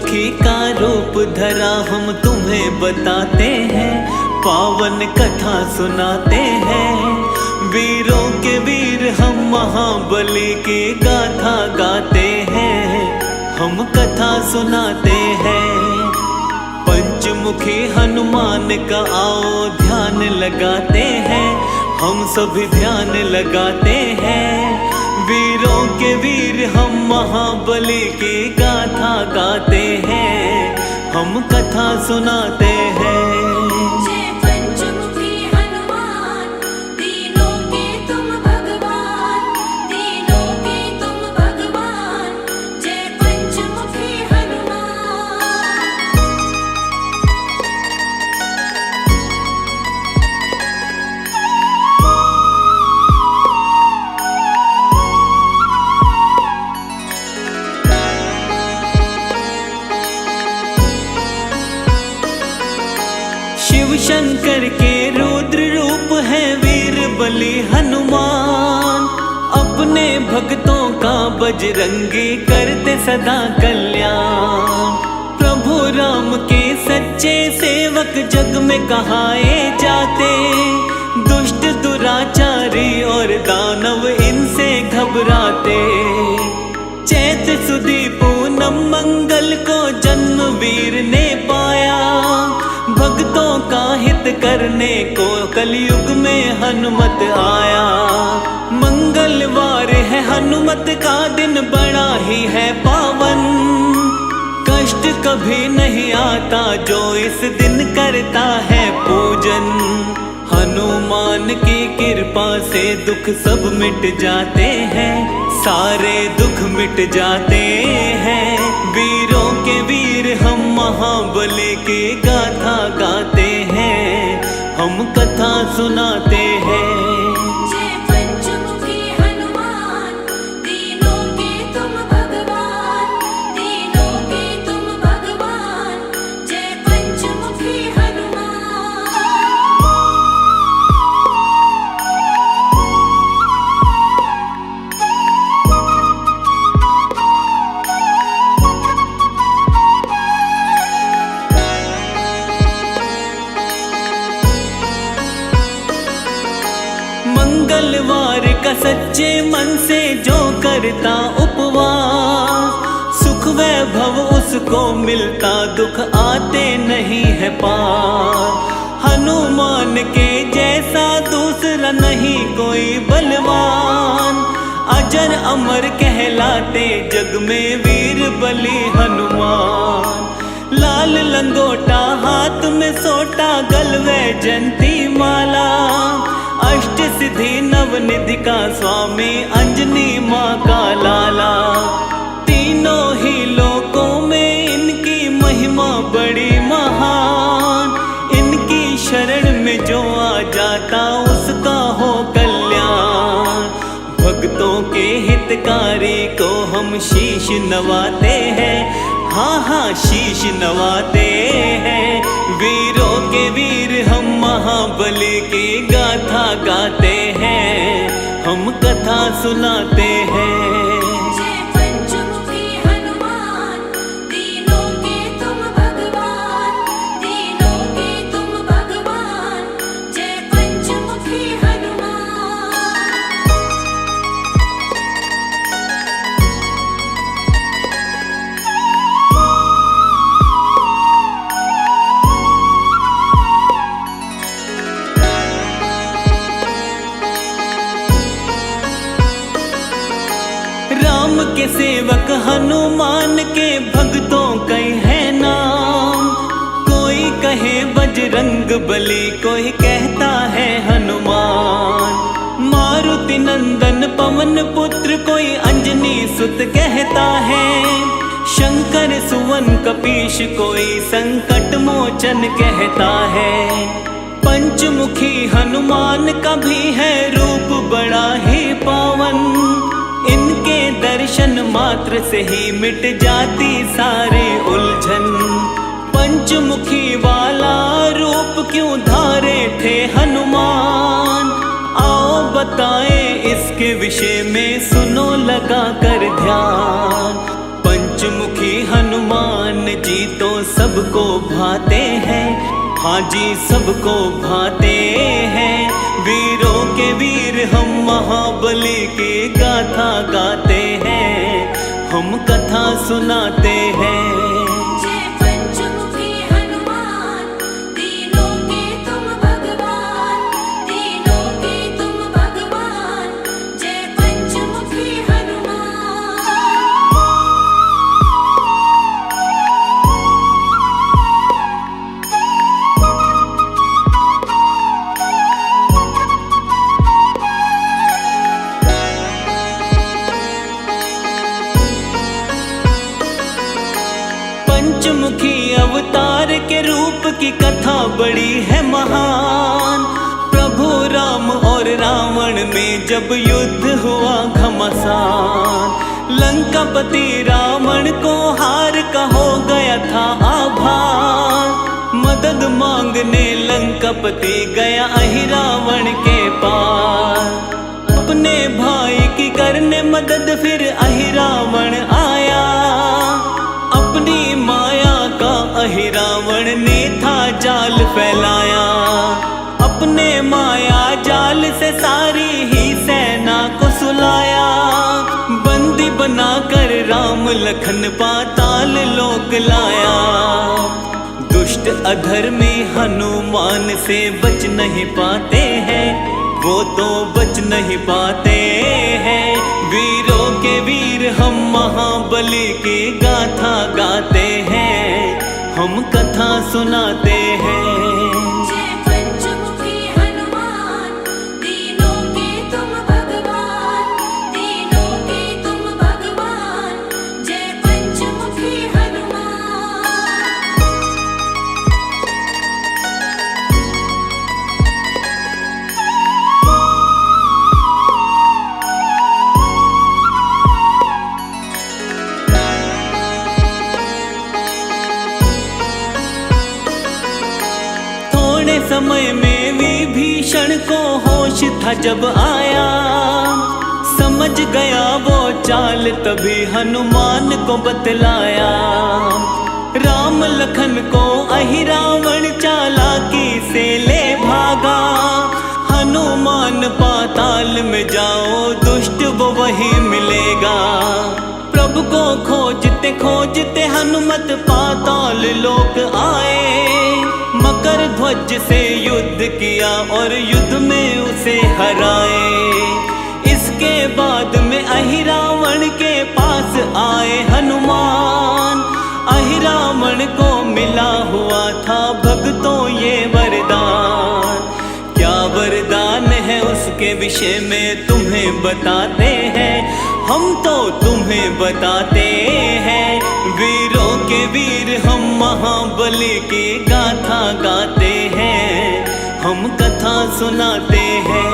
पंचमुखी का रूप धरा हम तुम्हें बताते हैं, पावन कथा सुनाते हैं। वीरों के वीर हम महाबली की गाथा गाते हैं, हम कथा सुनाते हैं। पंचमुखी हनुमान का आओ ध्यान लगाते हैं, हम सभी ध्यान लगाते हैं। वीरों के वीर हम महाबली की गाथा गाते हैं, हम कथा सुनाते हैं। शिव शंकर के रुद्र रूप है वीर बली हनुमान, अपने भक्तों का बजरंगी करते सदा कल्याण। प्रभु राम के सच्चे सेवक जग में कहाए जाते, दुष्ट दुराचारी और दानव इनसे घबराते। चैत सुदी पूनम मंगल को जन्म वीर ने पाया, भक्तों का हित करने को कलयुग में हनुमत आया। मंगलवार है हनुमत का दिन बड़ा ही है पावन, कष्ट कभी नहीं आता जो इस दिन करता है पूजन। हनुमान की कृपा से दुख सब मिट जाते हैं, सारे दुख मिट जाते हैं। वीरों के वीर हम महाबली की गाथा गाते हैं, हम कथा सुनाते हैं। मंगलवार का सच्चे मन से जो करता उपवास, सुख वैभव उसको मिलता, दुख आते नहीं है पार। हनुमान के जैसा दूसरा नहीं कोई बलवान, अजर अमर कहलाते जग में वीर बली हनुमान। लाल लंगोटा हाथ में सोटा, गलवे जंती माला, अष्ट सिद्धि नवनिधि का स्वामी, अंजनी माँ का लाला। तीनों ही लोकों में इनकी महिमा बड़ी महान, इनकी शरण में जो आ जाता उसका हो कल्याण। भक्तों के हितकारी को हम शीश नवाते हैं, हाँ हाँ शीश नवाते हैं। वीरों के वीर हम महाबली की गाथा गाते हैं, हम कथा सुनाते हैं। राम के सेवक हनुमान के भक्तों कई है नाम, कोई कहे बजरंग बली, कोई कहता है हनुमान। मारुति नंदन पवन पुत्र, कोई अंजनी सुत कहता है। शंकर सुवन कपीश, कोई संकट मोचन कहता है। पंचमुखी हनुमान का भी है रूप बड़ा ही पावन, इनके दर्शन मात्र से ही मिट जाती सारी उलझन। पंचमुखी वाला रूप क्यों धारे थे हनुमान, आओ बताएं इसके विषय में, सुनो लगा कर ध्यान। पंचमुखी हनुमान जी तो सबको भाते हैं, हाँ जी सबको भाते हैं। वीरों के वीर हम महाबली की गाथा गाते हैं, हम कथा सुनाते हैं। पंचमुखी अवतार के रूप की कथा बड़ी है महान। प्रभु राम और रावण में जब युद्ध हुआ घमासान, लंकापति रावण को हार का हो गया था आभार। मदद मांगने लंकापति गया अहिरावण के पार, अपने भाई की करने मदद फिर अहिरावण आया। अपनी माया का अहिरावण ने था जाल फैलाया, अपने माया जाल से सारी ही सेना को सुलाया। बंदी बनाकर राम लखन पाताल लोक लाया, दुष्ट अधर्मी हनुमान से बच नहीं पाते हैं, वो तो बच नहीं पाते हैं। वीरों के वीर हम महाबली की गाथा गाते हैं, हम कथा सुनाते हैं। समय में विभीषण को होश था जब आया, समझ गया वो चाल तभी हनुमान को बतलाया। राम लखन को अहिरावण चालाकी से ले भागा, हनुमान पाताल में जाओ दुष्ट वो वही मिलेगा। प्रभु को खोजते खोजते हनुमत पाताल लोक आए, मकर ध्वज से युद्ध किया और युद्ध में उसे हराए। इसके बाद में अहिरावण के पास आए हनुमान, अहिरावण को मिला हुआ था भक्तों ये वरदान। क्या वरदान है उसके विषय में तुम्हें बताते हैं, हम तो तुम्हें बताते हैं। वीरों के वीर हम महाबली की गाथा गाते हैं, हम कथा सुनाते हैं।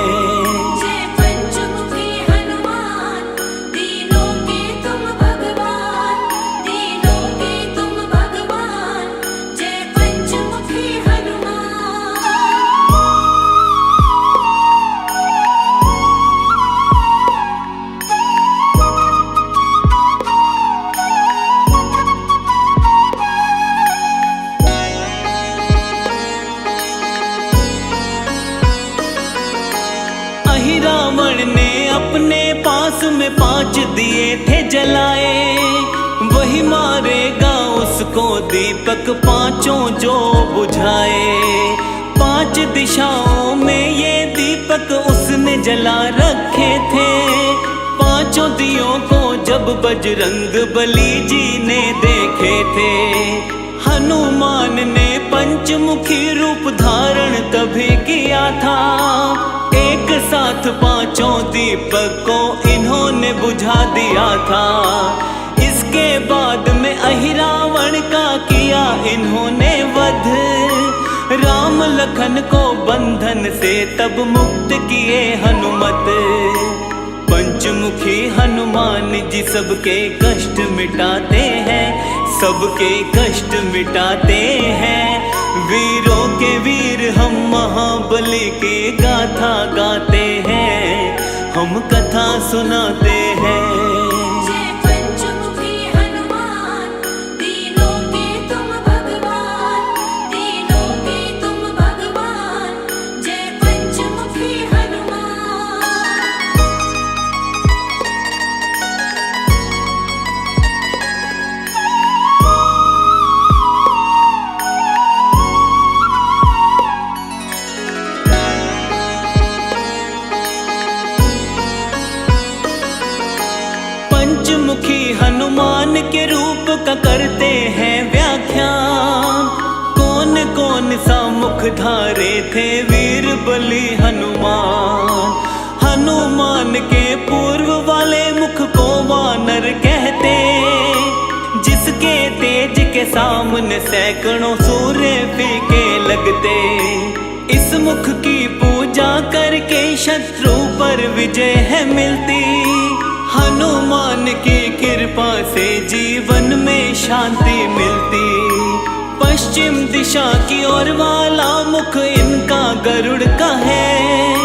अहिरावण ने अपने पास में 5 दिए थे जलाए, वही मारेगा उसको दीपक पांचों जो बुझाए। 5 दिशाओं में ये दीपक उसने जला रखे थे, पांचों दियों को जब बजरंग बली जी ने देखे थे। हनुमान ने पंचमुखी रूप धारण तभी किया था, एक साथ 5 दीपक को इन्होंने बुझा दिया था। इसके बाद में अहिरावण का किया इन्होंने वध, राम लखन को बंधन से तब मुक्त किए हनुमत। पंचमुखी हनुमान जी सबके कष्ट मिटाते हैं, सबके कष्ट मिटाते हैं। वीरों के वीर हम महाबली की गाथा गाते हैं, हम कथा सुनाते हैं। जय पंचमुखी हनुमान धारे थे वीर बलि हनुमान। हनुमान के पूर्व वाले मुख को वानर कहते, जिसके तेज के सामने सैकड़ों सूर्य फीके लगते। इस मुख की पूजा करके शत्रु पर विजय है मिलती। हनुमान की कृपा से जीवन में शांति मिलती। पश्चिम दिशा की ओर वाला मुख इनका गरुड़ का है।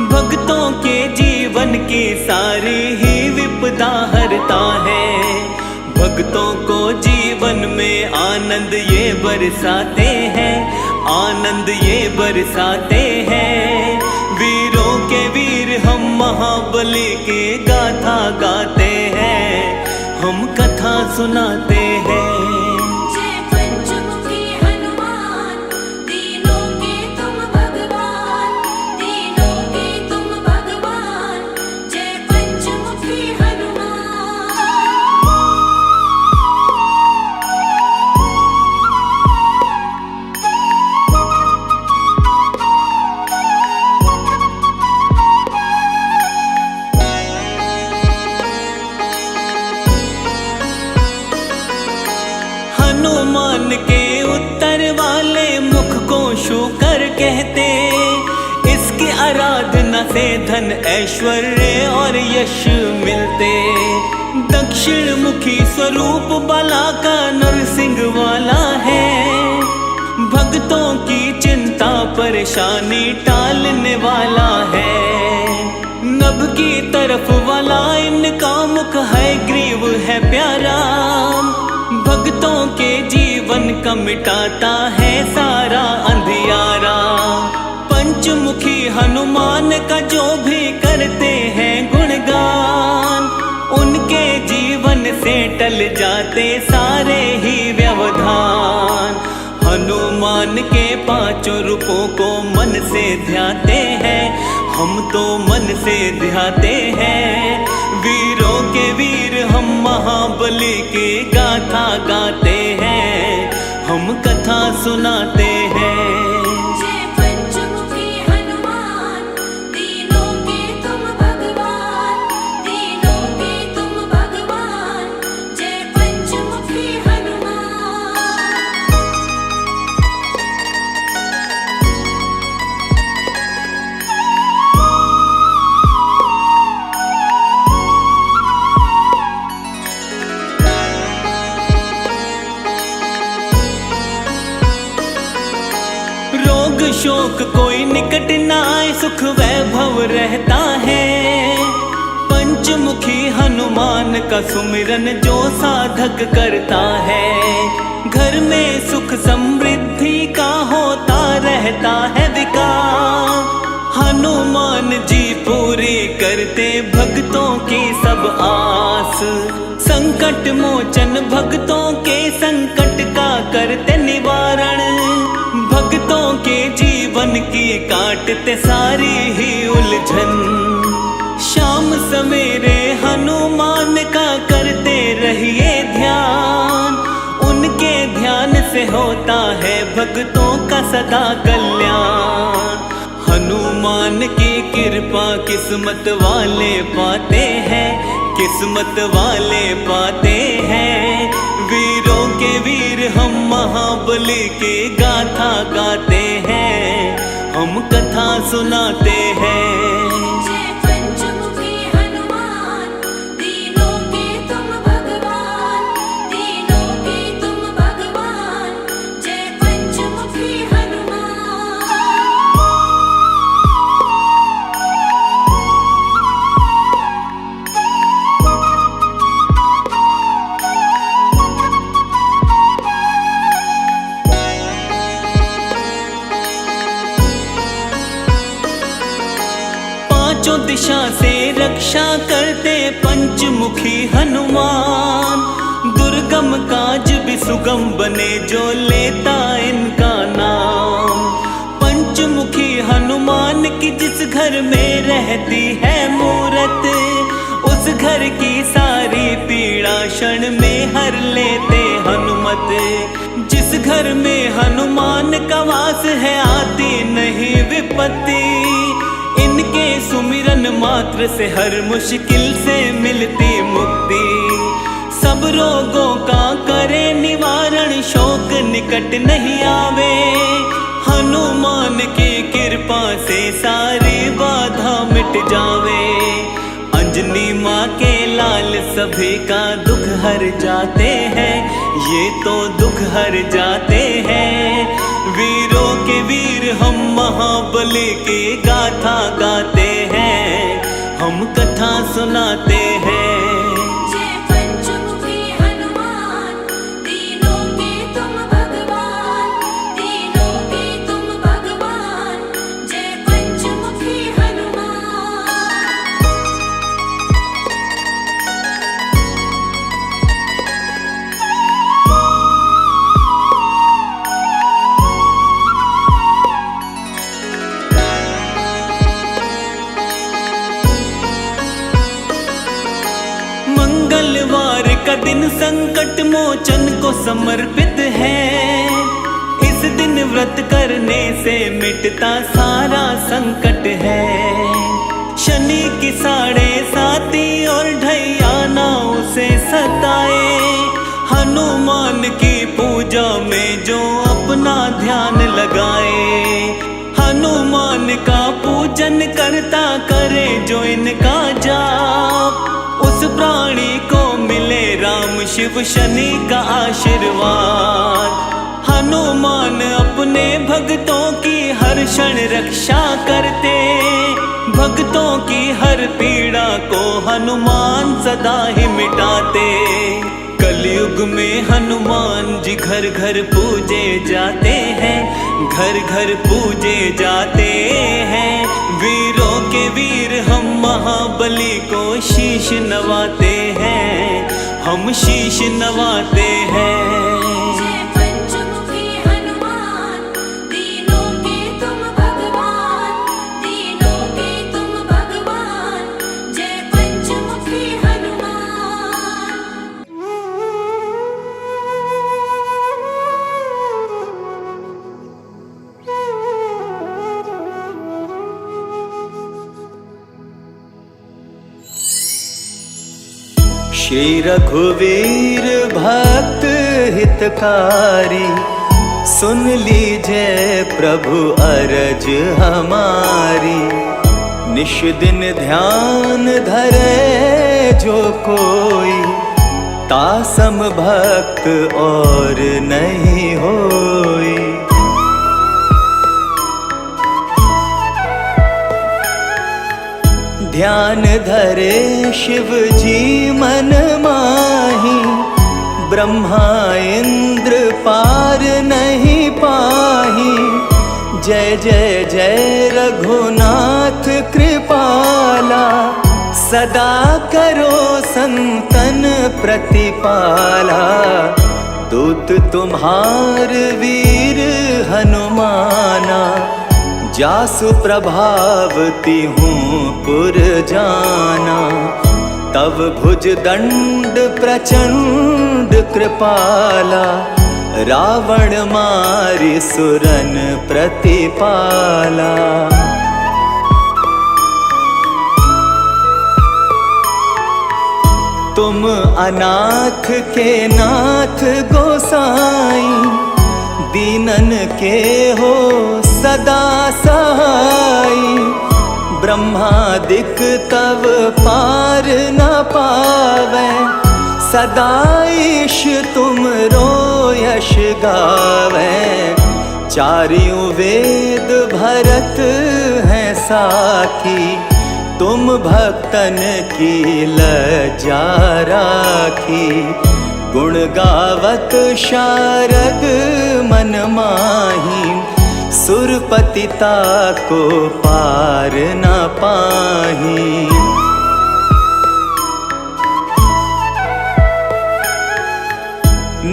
भक्तों के जीवन की सारी ही विपदा हरता है। भक्तों को जीवन में आनंद ये बरसाते हैं, आनंद ये बरसाते हैं। वीरों के वीर हम महाबली की गाथा गाते हैं, हम कथा सुनाते हैं। हनुमान के उत्तर वाले मुख को शूकर कहते। इसकी आराधना से धन ऐश्वर्य और यश मिलते। दक्षिण मुखी स्वरूप बाला का नरसिंह वाला है। भक्तों की चिंता परेशानी टालने वाला है। नभ की तरफ वाला इनका मुख है, ग्रीव है प्यारा। भक्तों के जीवन का मिटाता है सारा अंधियारा। पंचमुखी हनुमान का जो भी करते हैं गुणगान, उनके जीवन से टल जाते सारे ही व्यवधान। हनुमान के पांचों रूपों को मन से ध्याते हैं, हम तो मन से ध्याते हैं। वीरों के वीर हम महाबली की गाथा गाते हैं, हम कथा सुनाते हैं। शोक कोई निकट न आए, सुख वैभव रहता है। पंचमुखी हनुमान का सुमिरन जो साधक करता है, घर में सुख समृद्धि का होता रहता है विकास। हनुमान जी पूरी करते भक्तों की सब आस। संकट मोचन भक्तों के संकट का करते निवारण। भक्तों के जीवन की काटते सारी ही उलझन। शाम सवेरे हनुमान का करते रहिए ध्यान। उनके ध्यान से होता है भक्तों का सदा कल्याण। हनुमान की कृपा किस्मत वाले पाते हैं, किस्मत वाले पाते हैं। वीरों के वीर हम महाबली की गाथा गाते हैं, हम कथा सुनाते हैं। पांचों दिशा से रक्षा करते पंचमुखी हनुमान। दुर्गम काज भी सुगम बने जो लेता इनका नाम। पंचमुखी हनुमान की जिस घर में रहती है मूरत, उस घर की सारी पीड़ा क्षण में हर लेते हनुमत। जिस घर में हनुमान का वास है, आती नहीं विपत्ति। इनके सुमिरन मात्र से हर मुश्किल से मिलती मुक्ति। सब रोगों का करे निवारण, शोक निकट नहीं आवे। हनुमान की कृपा से सारी बाधा मिट जावे। अंजनी माँ के लाल सभी का दुख हर जाते हैं, ये तो दुख हर जाते हैं। वीरों के वीर हम महाबली की गाथा गाते हैं, हम कथा सुनाते हैं। मंगलवार का दिन संकट मोचन को समर्पित है। इस दिन व्रत करने से मिटता सारा संकट है। शनि की 7.5 और ढैया ना उसे सताए। हनुमान की पूजा में जो अपना ध्यान लगाए, हनुमान का पूजन करता करे जो इनका जाप, उस प्राणी को मिले राम शिव शनि का आशीर्वाद। हनुमान अपने भक्तों की हर क्षण रक्षा करते, भक्तों की हर पीड़ा को हनुमान सदा ही मिटाते। कलयुग में हनुमान जी घर घर पूजे जाते हैं, घर घर पूजे जाते हैं। वीरों के वीर हम महाबली को शीश नवाते हैं, हम शीश नवाते हैं। श्री रघुवीर भक्त हितकारी, सुन लीजिए प्रभु अरज हमारी। निश दिन ध्यान धरे जो कोई, तासम भक्त और नहीं होई। ध्यान धरे शिव जी मन माही, ब्रह्मा इंद्र पार नहीं पाही। जय जय जय रघुनाथ कृपाला, सदा करो संतन प्रतिपाला। दूत तुम्हार वीर हनुमाना, जासु प्रभावती हूँ पुर जाना। तव भुज दंड प्रचंड कृपाला, रावण मारि सुरन प्रतिपाला। तुम अनाथ के नाथ गोसाई, दीनन के हो सदा सहाई। ब्रह्मादिक तव पार न पावै, सदा ईश तुमरो यश गावै। चारियों वेद भरत हैं साखी, तुम भक्तन की लज्जा राखी। गुण गावत शारद मन माही, सुरपतिता को पार न पाही।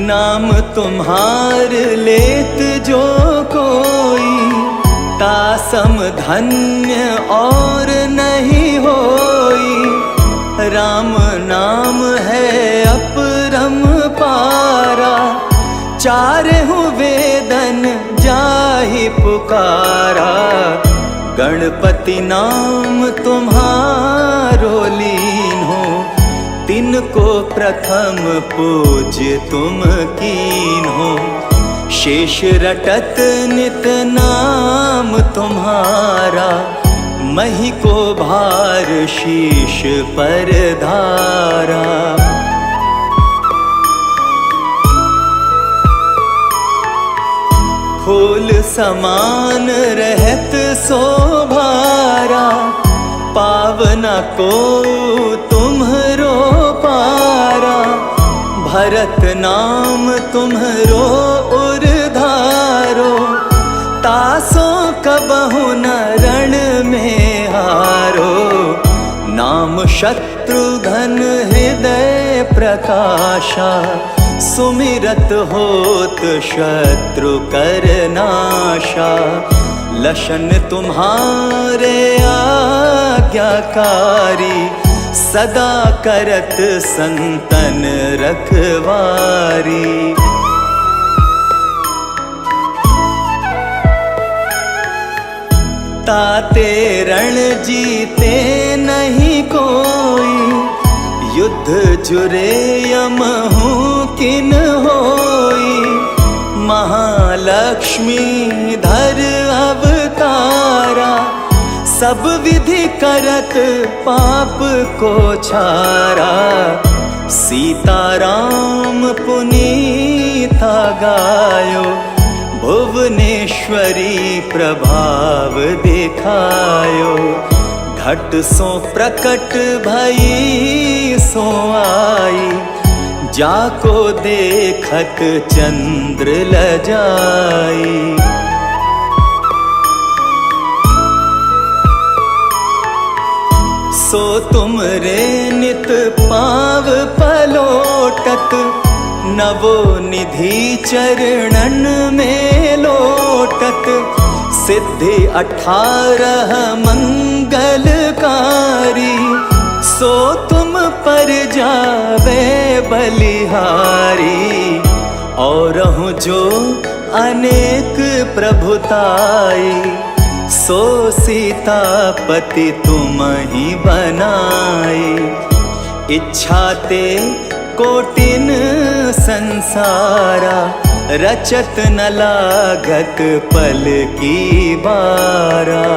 नाम तुम्हार लेत जो कोई, तासम धन्य और नहीं होई। राम नाम है अपरम पारा, चारहु वेद पुकारा, गणपति नाम तुम्हारो लीन हो, तिनको प्रथम पूज्य तुम कीन हो। शेष रटत नित नाम तुम्हारा, मही को भार शीश पर धारा। फूल समान रहत शोभारा, पावना को तुम्हरो पारा। भरत नाम तुम्हरो उर्धारो, तासो कबहु न रण में हारो। नाम शत्रुघ्न हृदय प्रकाशा, सुमिरत होत शत्रु कर नाशा। लशन तुम्हारे आज्ञाकारी, सदा करत संतन रखवारी। ताते रण जीते नहीं कोई, युद्ध जुरे यमहु किन होई। महालक्ष्मी धर अवतारा, सब विधि करत पाप को छारा। सीताराम पुनीता गायो, भुवनेश्वरी प्रभाव दिखायो। घट सो प्रकट भई सो आई, जाको देखत चंद्र लजाई। सो तुम रे नित पाव पलोटत, नवो निधि चरणन में लोटत। सिद्धि 18 मंगलकारी, सो तुम पर जावे बलिहारी। और जो अनेक प्रभुताई, सो सीतापति तुम ही बनाई। इच्छा ते कोटिन संसारा, रचत न लागत पल की बारा।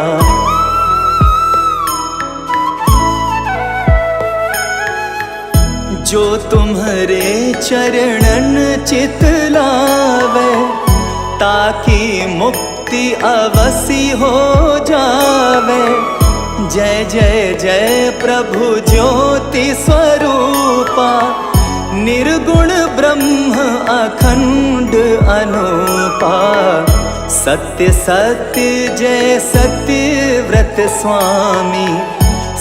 जो तुम्हारे चरणन चित लावे, ताकि मुक्ति अवसी हो जावे। जय जय जय प्रभु ज्योति स्वरूपा, निर्गुण ब्रह्म अखंड अनूपा। सत्य सत्य जय सत्य व्रत स्वामी,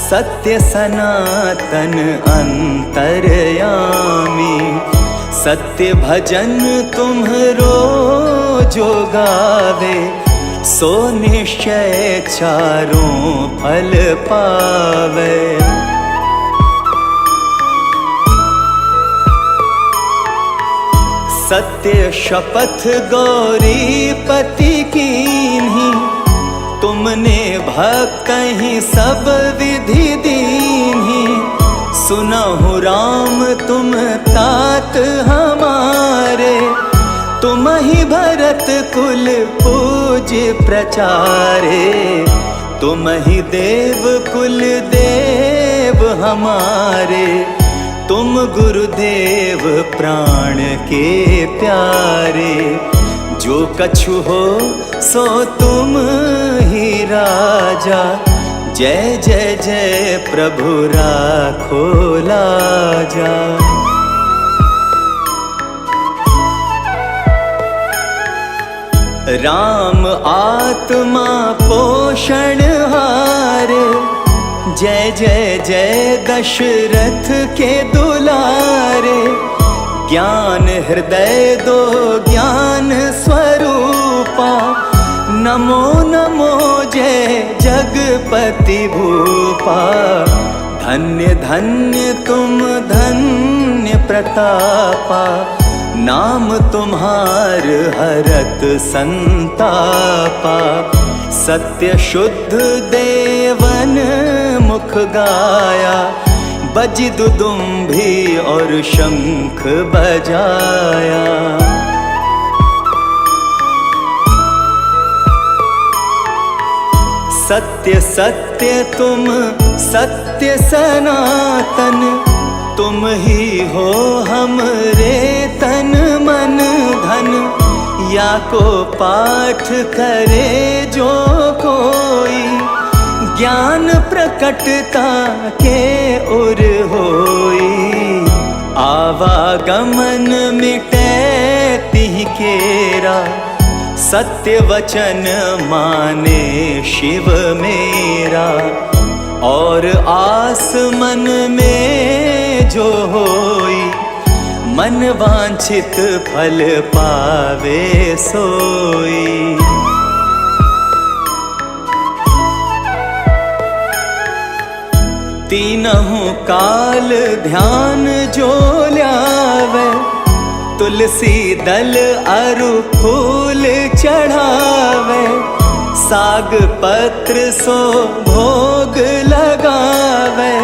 सत्य सनातन अंतर्यामी। सत्य भजन तुम्हरो जो गावे, सो निश्चय चारों फल पावे। सत्य शपथ गौरीपति कीन्ही, तुमने भक्त ही सब विधि दीन्ही। सुनहु राम तुम तात हमारे, तुम ही भरत कुल पूज्य प्रचारे। तुम ही देव कुल देव हमारे, तुम गुरुदेव प्राण के प्यारे। जो कछु हो सो तुम ही राजा, जय जय जय प्रभु राखो लाजा। राम आत्मा पोषण हारे, जय जय जय दशरथ के दुलारे। ज्ञान हृदय दो ज्ञान स्वरूपा, नमो नमो जय जगपति भूपा। धन्य धन्य तुम धन्य प्रतापा, नाम तुम्हार हरत संतापा। सत्य शुद्ध देवन मुख गाया, बजी दुदुम्भी और शंख बजाया। सत्य सत्य तुम सत्य सनातन, तुम ही हो हमरे तन मन धन। या को पाठ करे जो कोई, ज्ञान प्रकटता के उर होई। आवागमन मिटे तिह केरा, सत्य वचन माने शिव मेरा। और आस मन में जो होई, मन वांछित फल पावे सोई। तीनहु काल ध्यान जो ल्यावे, तुलसी दल अरु फूल चढ़ावे। साग पत्र सो भोग लगावे,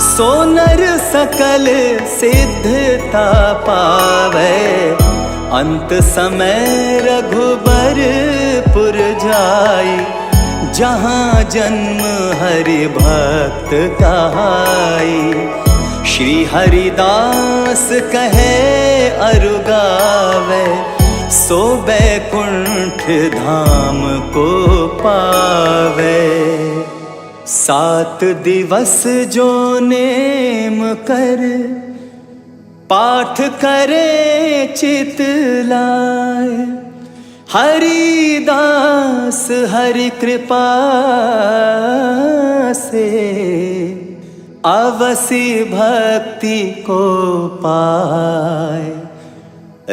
सोनर सकल सिद्धता पावे। अंत समय रघुबरपुर जाई, जहाँ जन्म हरि भक्त कहाई। श्री हरिदास कहे अरु गावे, सो बैकुंठ धाम को पावे। 7 दिवस जो नेम कर, पाठ करे चित लाए। हरिदास हरि कृपा से, अवसि भक्ति को पाए।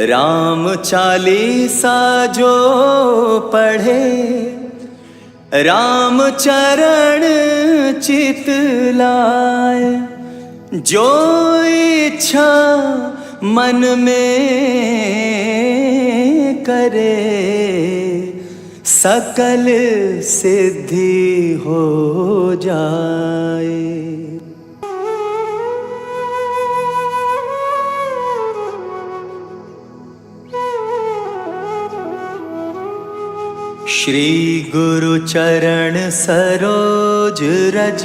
राम चालीसा जो पढ़े, राम चरण चित लाए। जो इच्छा मन में करे, सकल सिद्धि हो जाए। श्री गुरु चरण सरोज रज,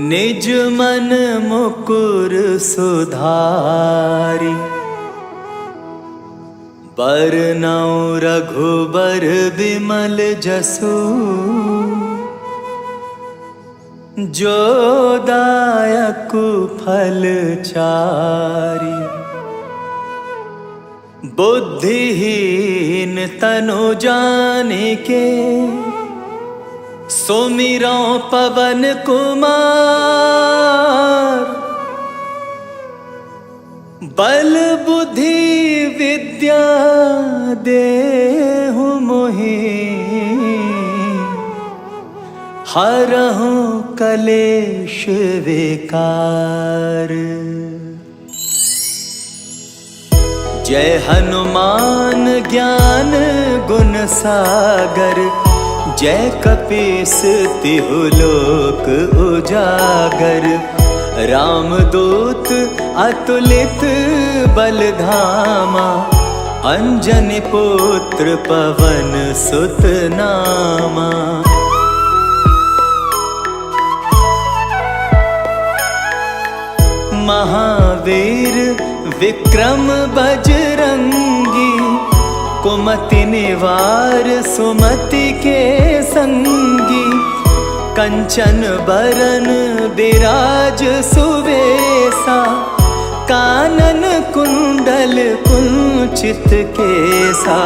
निज मन मुकुर सुधारी। बरनउँ रघुबर बिमल जसु, जो दायकु फल चारी। बुद्धिहीन तनु जानिके, सुमिरौ पवन कुमार। बल बुद्धि विद्या देहु मोहि, हरहु कलेश विकार। जय हनुमान ज्ञान गुण सागर, जय कपीस तिहु लोक उजागर। रामदूत अतुलित बल धामा, अंजनी पुत्र पवन सुत नामा। महावीर विक्रम बजरंगी, कुमति निवार सुमति के संगी। कंचन बरन बिराज सुवेसा, कानन कुंडल कुंचित केसा।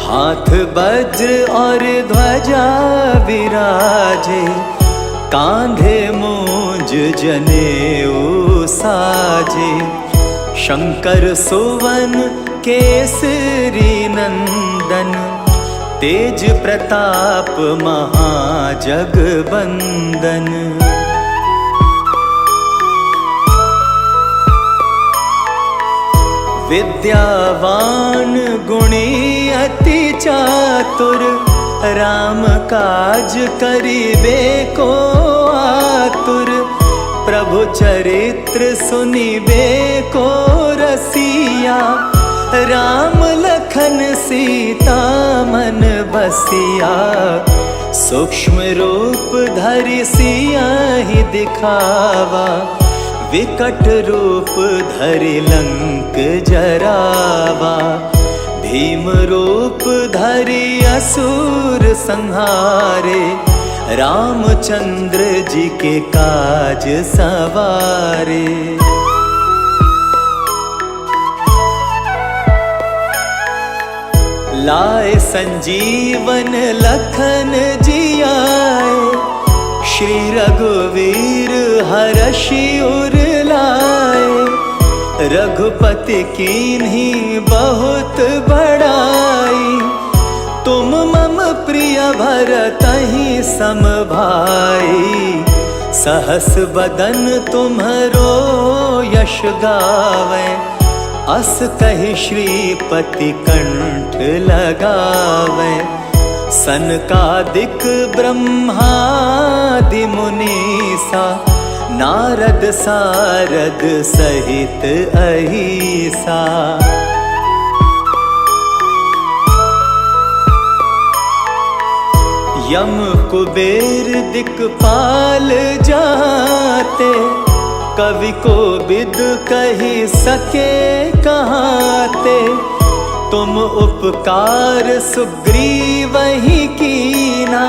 हाथ वज्र और ध्वजा विराजे, कांधे मूंज जनेऊ साजे। शंकर सुवन केसरी नंदन, तेज प्रताप महाजगबंदन। विद्यावान गुणी अति चातुर, राम काज करिबे को आतुर। प्रभु चरित्र सुनिबे को रसिया, राम लखन सीता मन बसिया। सूक्ष्म रूप धरि सियाहि दिखावा, विकट रूप धरि लंक जरावा। भीम रूप धरि असुर संहारे, रामचंद्र जी के काज सवारे। लाए संजीवन लखन जियाए, श्री रघुवीर हरषि उर लाए। रघुपति कीन्ही बहुत बड़ाई, तुम मम प्रिय भरतहि सम भाई। सहस बदन तुम्हरो यश गावै, अस कहि श्रीपति कंठ लगावै। सनकादिक ब्रह्मादि मुनीसा, नारद सारद सहित अहिसा। यम कुबेर दिक्पाल जाते, कवि को बिद कही सके कहाते। तुम उपकार सुग्रीवहि कीना,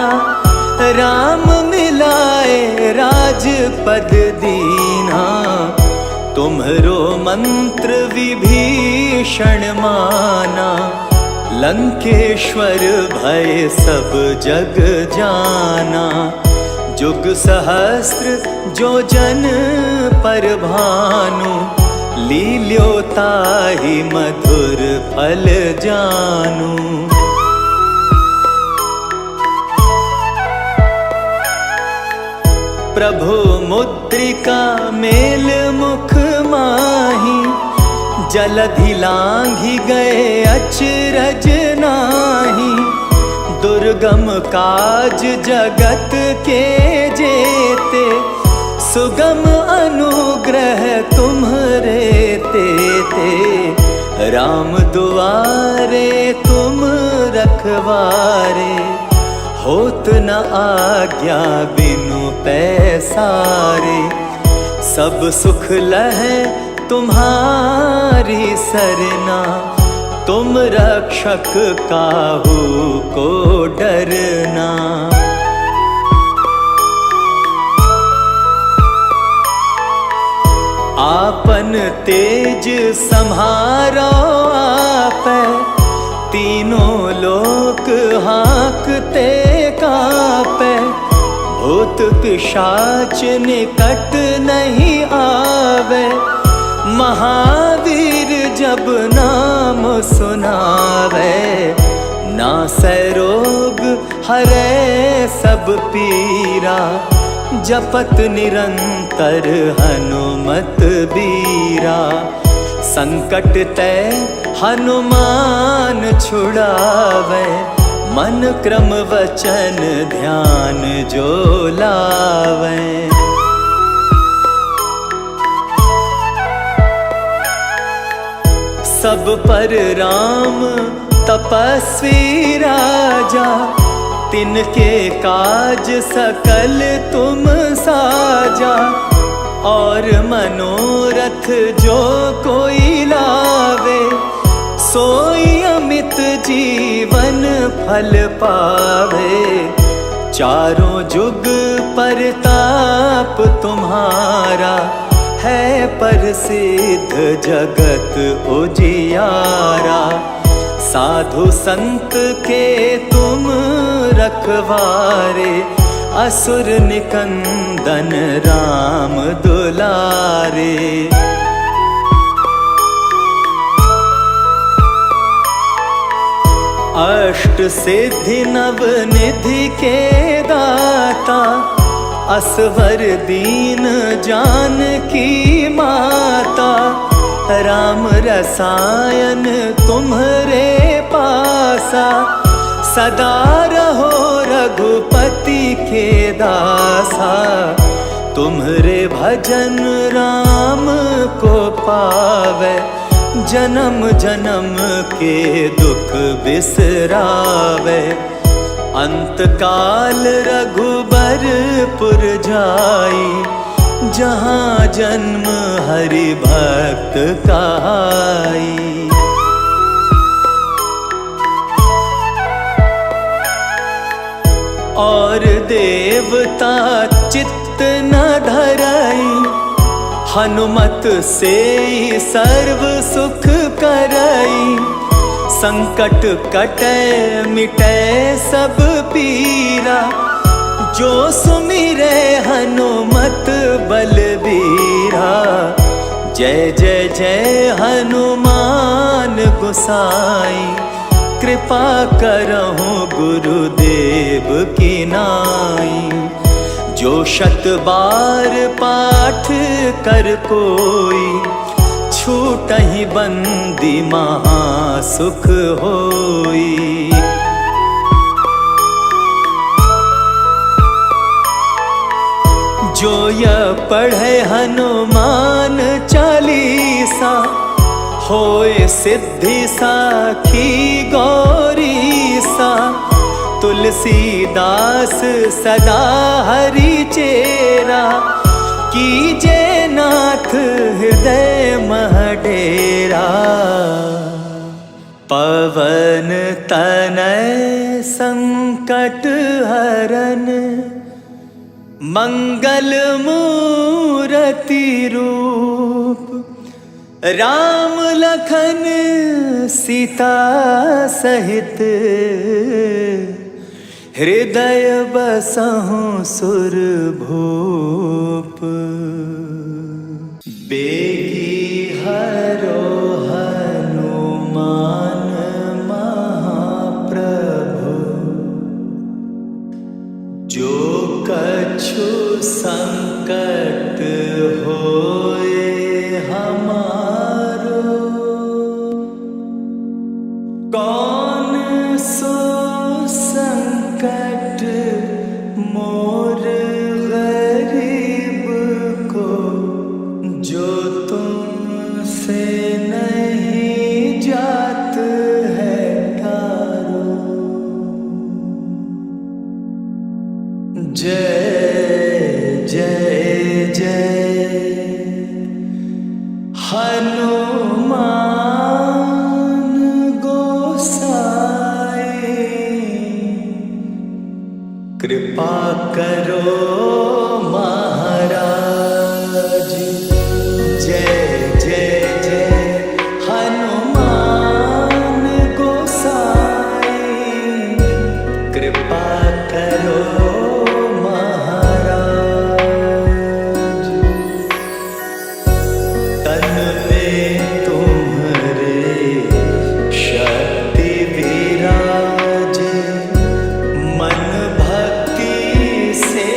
राम मिलाए राजपद दीना। तुम्हरो मंत्र विभीषण माना, लंकेश्वर भय सब जग जाना। जुग सहस्त्र जो जन पर भानु, लील्योताहि मधुर फल जानु। प्रभु मुद्रिका मेल मुख माही, जलधि लांघि गए अचरज नाही। दुर्गम काज जगत के जेते, सुगम अनुग्रह तुम्हरे तेते। राम दुआरे तुम रखवारे, होत न आज्ञा बिनु पैसारे। सब सुख लहै तुम्हारी सरना, तुम रक्षक काहू को डरना। आपन तेज सम्हारो आपै, तीनों लोक हाँकते कापै। भूत पिशाच निकट नहीं आवे, महावीर जब नाम सुनावे। नासै रोग हरै सब पीरा, जपत निरंतर हनुमत बीरा। संकट ते हनुमान छुड़ावे, मन क्रम वचन ध्यान जो लावे। सब पर राम तपस्वी राजा, तिनके काज सकल तुम साजा। और मनोरथ जो कोई लावे, सोई अमित जीवन फल पावे। चारों जुग परताप तुम्हारा, है प्रसिद्ध जगत उजियारा। साधु संत के तुम रखवारे, असुर निकंदन राम दुलारे। अष्ट सिद्धि नव निधि के दाता, असवर दीन जानकी माता। राम राम रसायन तुम्हरे पासा, सदा रहो रघुपति के दासा। तुम्हरे भजन राम को पावे, जन्म जन्म के दुख बिसरावे। अंत काल रघुबरपुर जाई, जहाँ जन्म हरि भक्त कहाई। और देवता चित्त न धरई, हनुमत से सर्व सुख करई। संकट कटे मिटे सब पीरा, जो सुमिरे हनुमत बलबीरा। जय जय जय हनुमान गोसाई, कृपा करहु गुरुदेव की नाई। जो 100 बार पाठ कर कोई, छूटहि बंदी महा सुख होई। जो यह पढ़े हनुमान चालीसा, होए सिद्धि साखी गौरीसा। तुलसीदास सदा हरि चेरा, कीजे नाथ हृदय मह डेरा। पवन तनय संकट हरन, मंगल मूरति रूप। राम लखन सीता सहित, हृदय बसहु सुरभूप। बेगी हरो हनुमान महाप्रभु, जो कछु संकट होए हमारो। कौन सो संकट मोर गरीब को, जो तुमसे नहीं जात है टारो। जय जय जय हनुमान गोसाई, कृपा करो महाराज। जय जय जय हनुमान गोसाई, कृपा करो महाराज। तन में तुम्हारे शक्ति विराजे, मन भक्ति से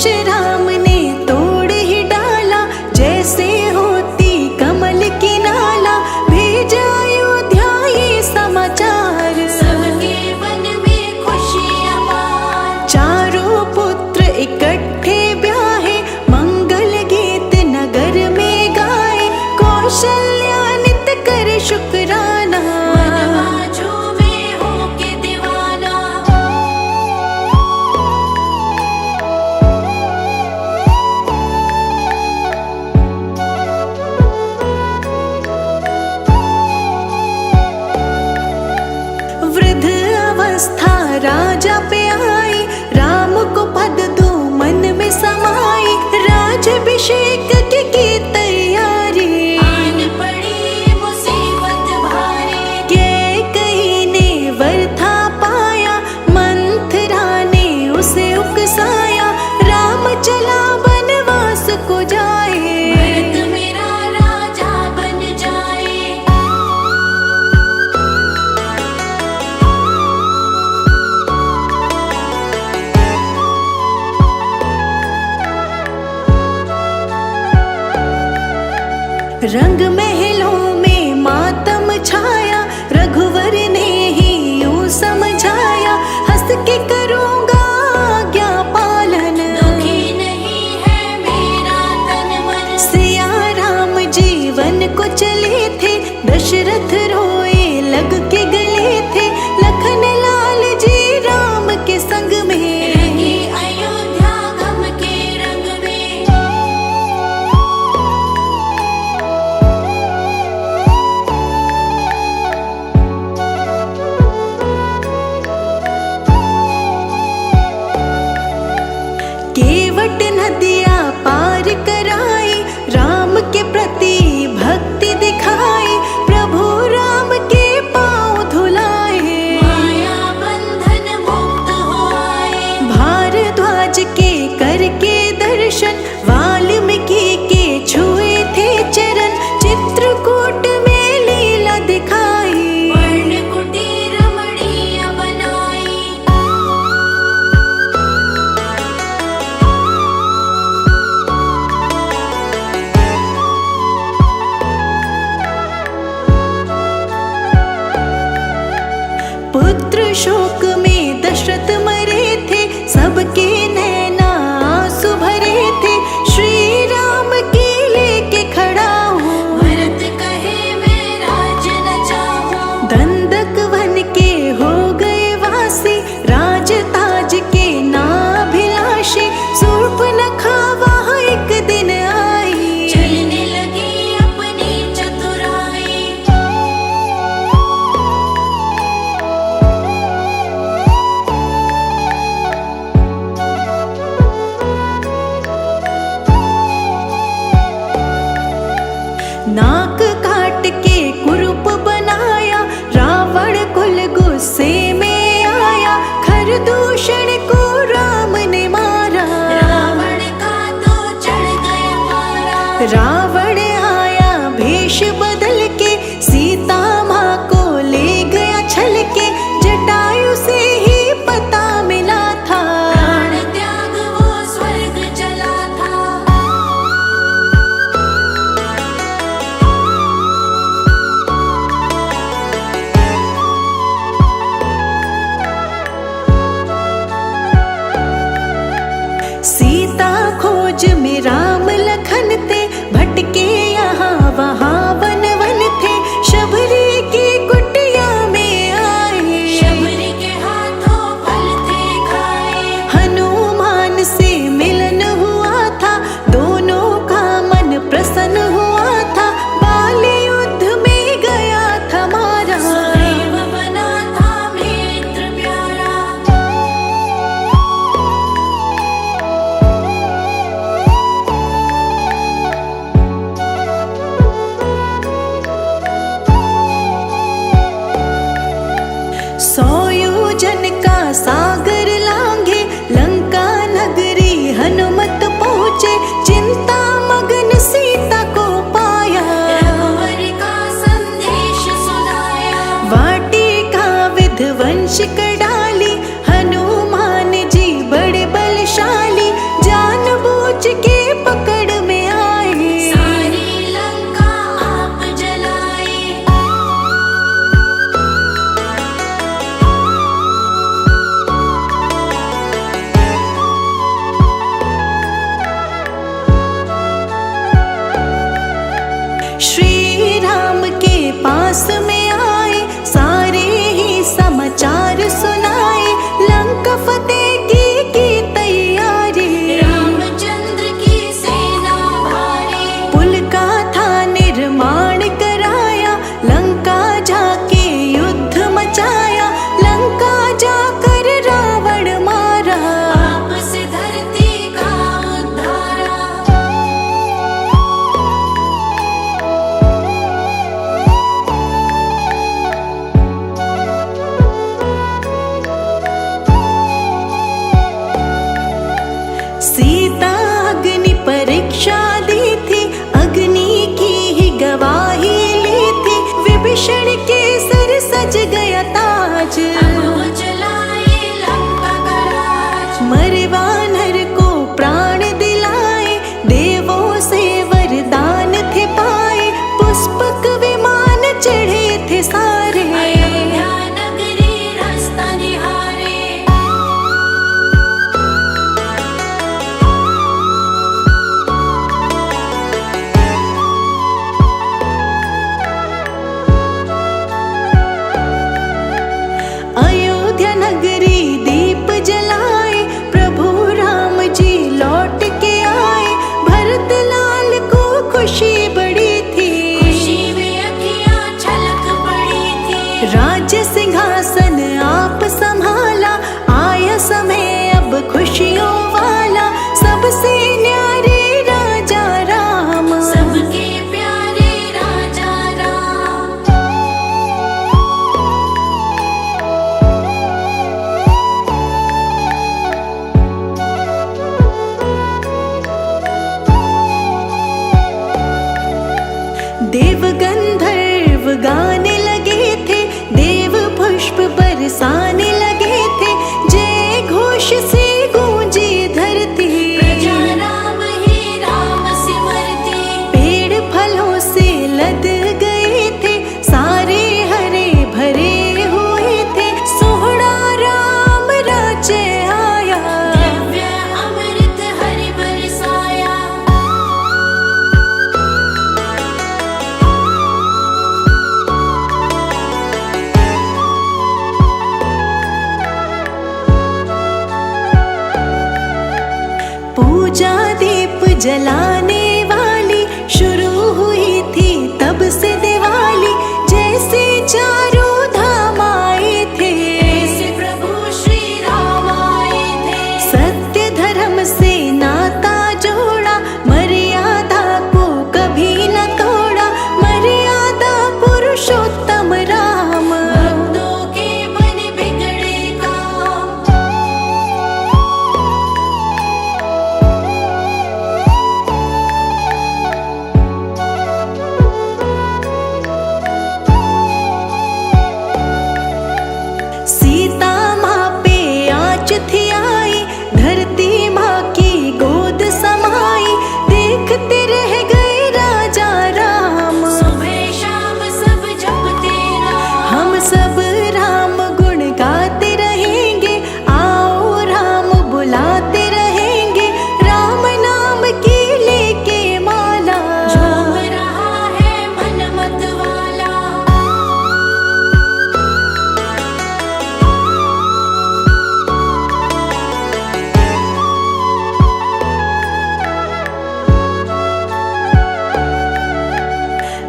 राम ने तोड़ ही डाला, जैसे होती कमल की नाला। भेजा अयोध्या ये समाचार, सबके मन में खुशियाँ पार। चारों पुत्र इकट्ठे ब्याहे, मंगल गीत नगर में गाए। कौशल्या नित करे शुक्राना, बाजू में होके दीवाना। वृद्ध अवस्था राजा पे आई, राम को पद दो मन में समाई। राजाभिषेक की तैयारी, आन पड़ी मुसीबत भारी। कैकेयी ने वर था पाया, मंथरा ने उसे उकसाया। राम चला वनवास को जाए, भरत मेरा राजा बन जाए। रंग महलों में मातम छाया, रघुवर ने ही यूं समझाया। हंस के करूँगा आज्ञा पालन, दुखी नहीं है मेरा तन मन। सिया राम जीवन को चले थे, दशरथ रोए लग के गले थे। लखन लाल जी राम के संग में, रंगी अयोध्या गम के रंग में। केवट नदियाँ पार कराई, राम के प्रति भक्ति दिखाई। प्रभु राम के पाँव धुलाए, माया बंधन मुक्त हो आए। भारद्वाज के करके दर्शन, वाल्मीकि के छुए थे चरण। चित्रकूट में लीला दिखाई, वर्ण कुटीर रमणीय बनाई। पुत्र शोक में दशरथ मरे थे, सबके नैना आंसू भरे थे। श्री राम की लेके खड़ा हूँ, भरत कहे मैं राज न चाहूं। दंडक वन के हो गए वासी, राज ताज के नाभिलाषी। शूर्पणखा वहाँ एक दिन आई, चलने लगी अपनी चतुराई। नाक काट के कुरूप बनाया, रावण कुल गुस्से में आया। खरदूषण को राम ने मारा, रावण का तो चढ़ गया पारा। रावण आया भेष बदल के, सीता माँ को ले गया छल के। जटायु से ही पता मिला था, प्राण त्याग वो स्वर्ग चला था। सीता खोज में राम लखन ते, भटके मरे वानर को प्राण दिलाए, देवों से वरदान थे पाए, पुष्पक विमान चढ़े थे सारे। अयोध्या नगरी रास्ता निहारे। अयोध्या नगरी दीप जलाए, प्रभु राम जी लौट के आए, भरत लाल को खुशी बड़ी थी, खुशी में अखियाँ छलक पड़ी थी। राज्य सिंहासन आप संभाला, आया समय अब खुशियों वाला, सबसे न्यारे राजा राम, सबके प्यारे राजा राम। देव गंधर्व गाने लगे थे, देव पुष्प बरसाने लगे थे, जय घोष से गूंजी धरती, प्रजा राम ही राम सिमरती। पेड़ फलों से लद गए थे, सारे हरे भरे हुए थे, सोहरा राम राज्य आया, दिव्य अमृत हरि बरसाया। पूजा दीप जलाने वाली शुरू हुई थी तब से दिवाली, जैसे चारों धाम आए थे, ऐसे प्रभु श्री राम आए थे। सत्य धर्म से नाता जोड़ा, मर्यादा को कभी न तोड़ा, मर्यादा पुरुषोत्तम राम, भक्तों के मन बिगड़े काम। सीता माँ पे आँच थी आई, धरती माँ की गोद समाई, देखते रह गए राजा राम, सुबह शाम सब जपते राम। हम सब राम गुण गाते रहेंगे, आओ राम बुलाते रहेंगे, राम नाम की लेके माला, झूम रहा है मन मत वाला।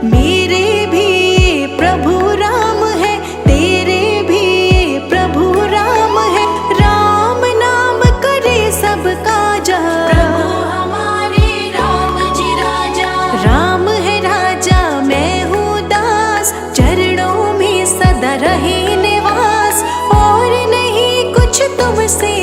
मेरे भी ये प्रभु राम है, तेरे भी ये प्रभु राम है, राम नाम करे सब काजा, प्रभु हमारे राम जी राजा। राम है राजा मैं हूँ दास, चरणों में सदा रहे निवास, और नहीं कुछ तुमसे